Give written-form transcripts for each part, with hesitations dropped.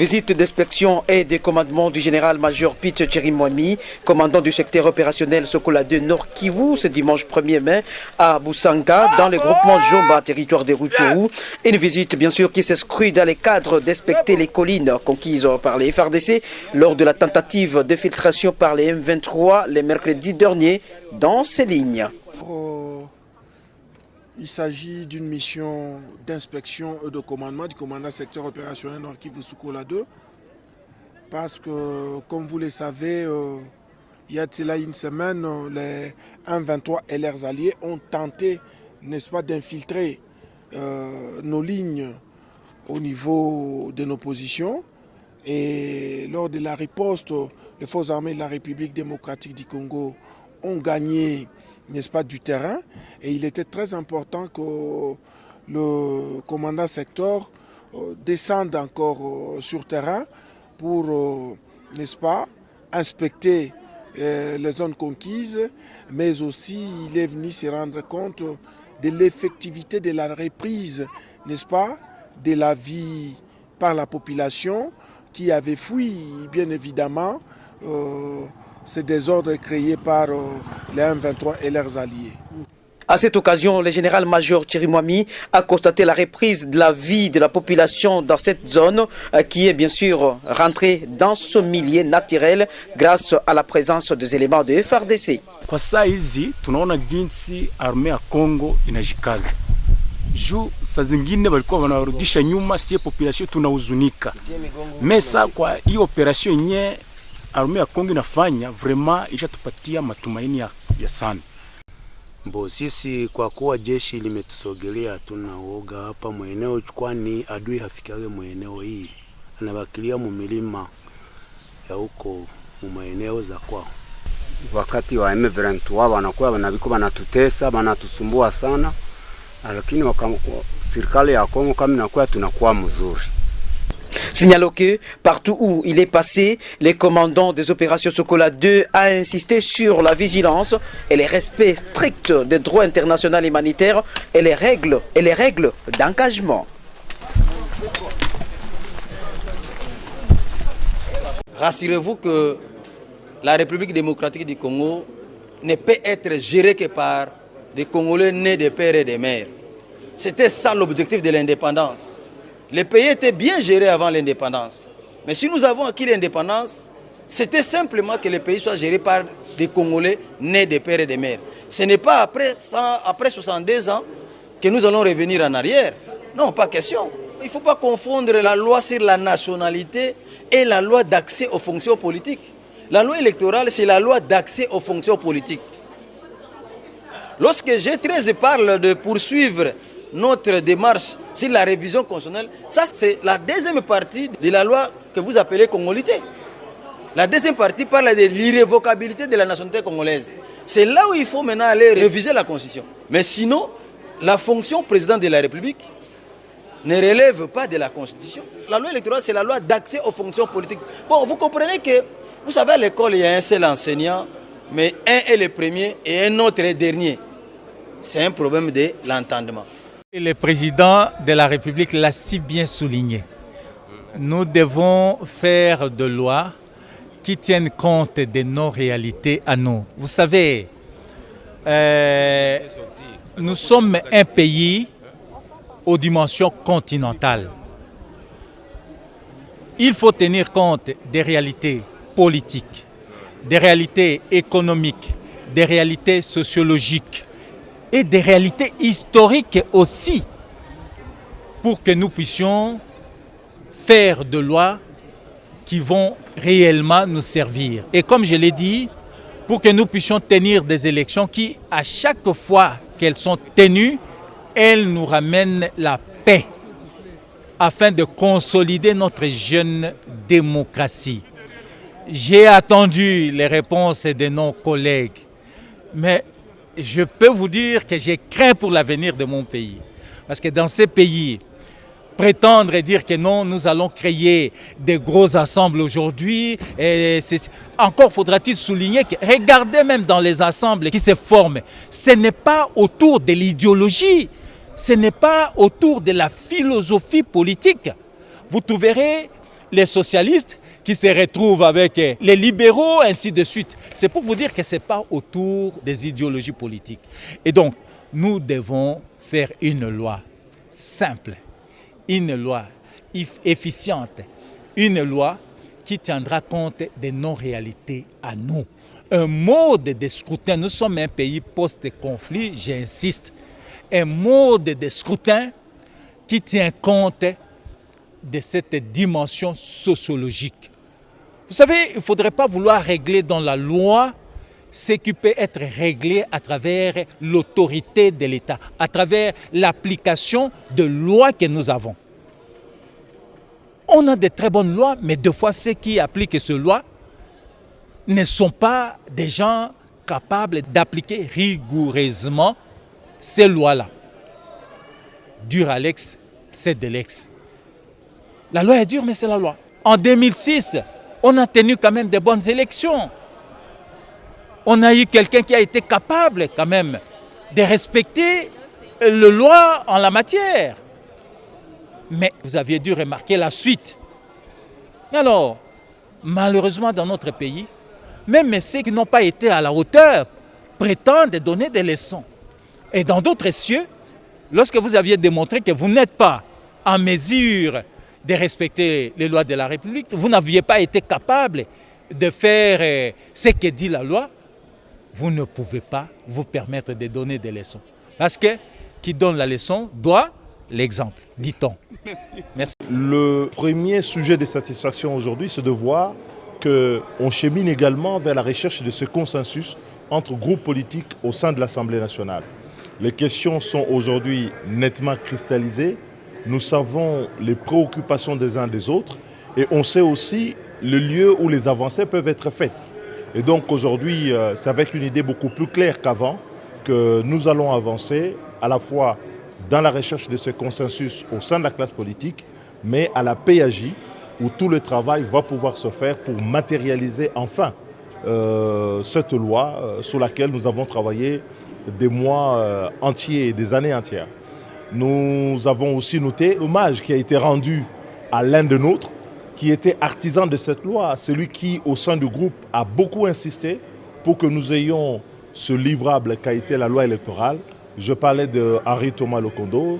Visite d'inspection et de commandement du général-major Pete Chirimwami, commandant du secteur opérationnel Sokola 2 Nord Kivu, ce dimanche 1er mai à Boussanga, dans le groupement Jomba, territoire de Rutshuru. Une visite bien sûr qui s'inscrit dans les cadres d'inspecter les collines conquises par les FARDC lors de la tentative de filtration par les M23 le mercredi dernier dans ces lignes. Il s'agit d'une mission d'inspection et de commandement du commandant secteur opérationnel Nord Kivu Sokola 2 parce que, comme vous le savez, il y a une semaine, les M23 et leurs alliés ont tenté, n'est-ce pas, d'infiltrer nos lignes au niveau de nos positions. Et lors de la riposte, les forces armées de la République démocratique du Congo ont gagné, n'est-ce pas, du terrain. Et il était très important que le commandant secteur descende encore sur terrain pour, n'est-ce pas, inspecter les zones conquises, mais aussi il est venu se rendre compte de l'effectivité de la reprise, n'est-ce pas, de la vie par la population qui avait fui, bien évidemment, ces désordres créés par les M23 et leurs alliés. À cette occasion, le général-major Chirimwami a constaté la reprise de la vie de la population dans cette zone qui est bien sûr rentrée dans ce milieu naturel grâce à la présence des éléments de FARDC. Kwa saa hizi tunaona jinsi armée ya Kongo inajikaza. Juu saa zingine walikuwa wanarudisha nyuma, sie population tunahuzunika. Mesa kwa hii operation yenye armée ya Kongo inafanya vraiment ishatupatia matumaini ya sana. Mbo sisi kwa kuwa jeshi limetusogelea tunaoga hapa mweneo, kwani adui hafikage mweneo hii, anabakilia mumilima ya huko mumaeneo za kwao. Wakati wa M23 wanakuwa wanabiko wanatutesa, wanatusumbua sana, lakini serikali ya Kongo kama inakuwa tunakuwa mzuri. Signalons que partout où il est passé, les commandants des opérations Sokola 2 a insisté sur la vigilance et le respect strict des droits internationaux humanitaires et les règles d'engagement. Rassurez-vous que la République démocratique du Congo ne peut être gérée que par des Congolais nés de père et de mère. C'était ça l'objectif de l'indépendance. Les pays étaient bien gérés avant l'indépendance. Mais si nous avons acquis l'indépendance, c'était simplement que les pays soient gérés par des Congolais nés de père et de mère. Ce n'est pas après 62 ans que nous allons revenir en arrière. Non, pas question. Il ne faut pas confondre la loi sur la nationalité et la loi d'accès aux fonctions politiques. La loi électorale, c'est la loi d'accès aux fonctions politiques. Lorsque G13 parle de poursuivre notre démarche sur la révision constitutionnelle, ça c'est la deuxième partie de la loi que vous appelez congolité. La deuxième partie parle de l'irrévocabilité de la nationalité congolaise. C'est là où il faut maintenant aller réviser la constitution. Mais sinon, la fonction président de la République ne relève pas de la constitution. La loi électorale, c'est la loi d'accès aux fonctions politiques. Bon, vous comprenez que, vous savez, à l'école, il y a un seul enseignant, mais un est le premier et un autre est dernier. C'est un problème de l'entendement. Le président de la République l'a si bien souligné. Nous devons faire de lois qui tiennent compte de nos réalités à nous. Vous savez, nous sommes un pays aux dimensions continentales. Il faut tenir compte des réalités politiques, des réalités économiques, des réalités sociologiques et des réalités historiques aussi, pour que nous puissions faire de lois qui vont réellement nous servir. Et comme je l'ai dit, pour que nous puissions tenir des élections qui, à chaque fois qu'elles sont tenues, elles nous ramènent la paix, afin de consolider notre jeune démocratie. J'ai attendu les réponses de nos collègues, mais je peux vous dire que j'ai craint pour l'avenir de mon pays. Parce que dans ces pays, prétendre et dire que non, nous allons créer des gros assemblées aujourd'hui, encore faudra-t-il souligner que regardez même dans les assemblées qui se forment, ce n'est pas autour de l'idéologie, ce n'est pas autour de la philosophie politique. Vous trouverez les socialistes qui se retrouvent avec les libéraux, ainsi de suite. C'est pour vous dire que ce n'est pas autour des idéologies politiques. Et donc, nous devons faire une loi simple, une loi efficiente, une loi qui tiendra compte de nos réalités à nous. Un mode de scrutin, nous sommes un pays post-conflit, j'insiste, un mode de scrutin qui tient compte de cette dimension sociologique. Vous savez, il ne faudrait pas vouloir régler dans la loi ce qui peut être réglé à travers l'autorité de l'État, à travers l'application de lois que nous avons. On a de très bonnes lois, mais deux fois ceux qui appliquent ces lois ne sont pas des gens capables d'appliquer rigoureusement ces lois-là. Dur à l'ex, c'est de l'ex. La loi est dure, mais c'est la loi. En 2006, on a tenu quand même de bonnes élections. On a eu quelqu'un qui a été capable quand même de respecter les lois en la matière. Mais vous aviez dû remarquer la suite. Alors, malheureusement dans notre pays, même ceux qui n'ont pas été à la hauteur prétendent donner des leçons. Et dans d'autres cieux, lorsque vous aviez démontré que vous n'êtes pas en mesure de respecter les lois de la République, vous n'aviez pas été capable de faire ce que dit la loi, vous ne pouvez pas vous permettre de donner des leçons. Parce que qui donne la leçon doit l'exemple, dit-on. Merci. Le premier sujet de satisfaction aujourd'hui, c'est de voir qu'on chemine également vers la recherche de ce consensus entre groupes politiques au sein de l'Assemblée nationale. Les questions sont aujourd'hui nettement cristallisées. Nous savons les préoccupations des uns des autres et on sait aussi le lieu où les avancées peuvent être faites. Et donc aujourd'hui, c'est avec une idée beaucoup plus claire qu'avant que nous allons avancer à la fois dans la recherche de ce consensus au sein de la classe politique, mais à la PAJ, où tout le travail va pouvoir se faire pour matérialiser enfin cette loi sur laquelle nous avons travaillé des mois entiers et des années entières. Nous avons aussi noté l'hommage qui a été rendu à l'un de nôtres, qui était artisan de cette loi, celui qui, au sein du groupe, a beaucoup insisté pour que nous ayons ce livrable qu'a été la loi électorale. Je parlais de Henri Thomas Lokondo,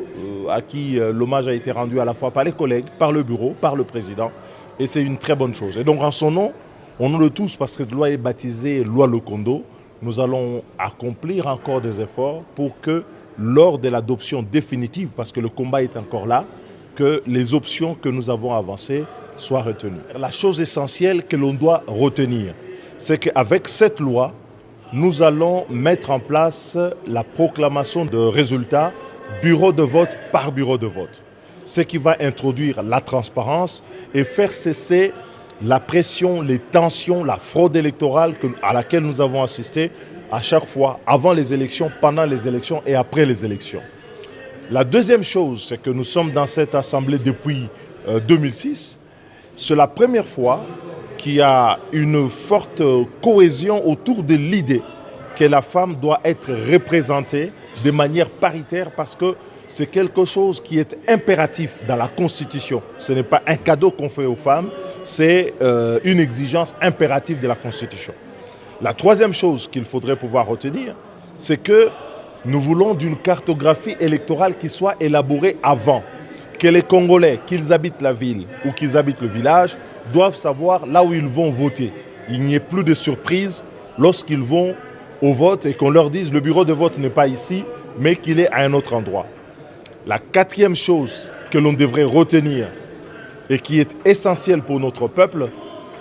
à qui l'hommage a été rendu à la fois par les collègues, par le bureau, par le président, et c'est une très bonne chose. Et donc en son nom, au nom de tous, parce que cette loi est baptisée loi Lokondo, nous allons accomplir encore des efforts pour que lors de l'adoption définitive, parce que le combat est encore là, que les options que nous avons avancées soient retenues. La chose essentielle que l'on doit retenir, c'est qu'avec cette loi, nous allons mettre en place la proclamation de résultats bureau de vote par bureau de vote. Ce qui va introduire la transparence et faire cesser la pression, les tensions, la fraude électorale à laquelle nous avons assisté à chaque fois, avant les élections, pendant les élections et après les élections. La deuxième chose, c'est que nous sommes dans cette assemblée depuis 2006. C'est la première fois qu'il y a une forte cohésion autour de l'idée que la femme doit être représentée de manière paritaire parce que c'est quelque chose qui est impératif dans la Constitution. Ce n'est pas un cadeau qu'on fait aux femmes, c'est une exigence impérative de la Constitution. La troisième chose qu'il faudrait pouvoir retenir, c'est que nous voulons d'une cartographie électorale qui soit élaborée avant. Que les Congolais, qu'ils habitent la ville ou qu'ils habitent le village, doivent savoir là où ils vont voter. Il n'y ait plus de surprise lorsqu'ils vont au vote et qu'on leur dise le bureau de vote n'est pas ici, mais qu'il est à un autre endroit. La quatrième chose que l'on devrait retenir et qui est essentielle pour notre peuple,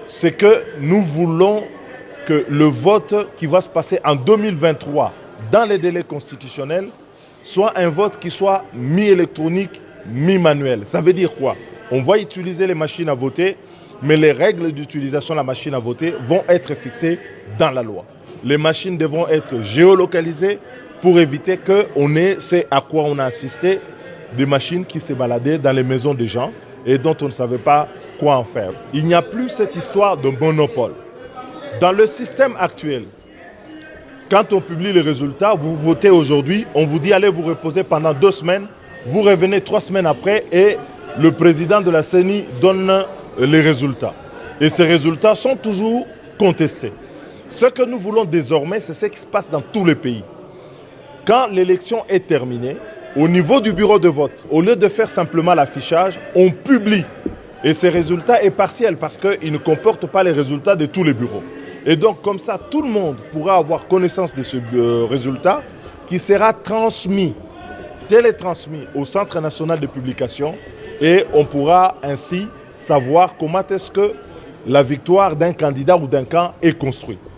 c'est que nous voulons que le vote qui va se passer en 2023 dans les délais constitutionnels soit un vote qui soit mi-électronique, mi-manuel. Ça veut dire quoi? On va utiliser les machines à voter, mais les règles d'utilisation de la machine à voter vont être fixées dans la loi. Les machines devront être géolocalisées pour éviter qu'on ait, c'est à quoi on a assisté, des machines qui se baladaient dans les maisons des gens et dont on ne savait pas quoi en faire. Il n'y a plus cette histoire de monopole. Dans le système actuel, quand on publie les résultats, vous votez aujourd'hui, on vous dit allez vous reposer pendant 2 semaines, vous revenez 3 semaines après et le président de la CENI donne les résultats. Et ces résultats sont toujours contestés. Ce que nous voulons désormais, c'est ce qui se passe dans tous les pays. Quand l'élection est terminée, au niveau du bureau de vote, au lieu de faire simplement l'affichage, on publie. Et ces résultats est partiel parce qu'ils ne comportent pas les résultats de tous les bureaux. Et donc comme ça, tout le monde pourra avoir connaissance de ce résultat qui sera transmis, télétransmis au Centre national de publication et on pourra ainsi savoir comment est-ce que la victoire d'un candidat ou d'un camp est construite.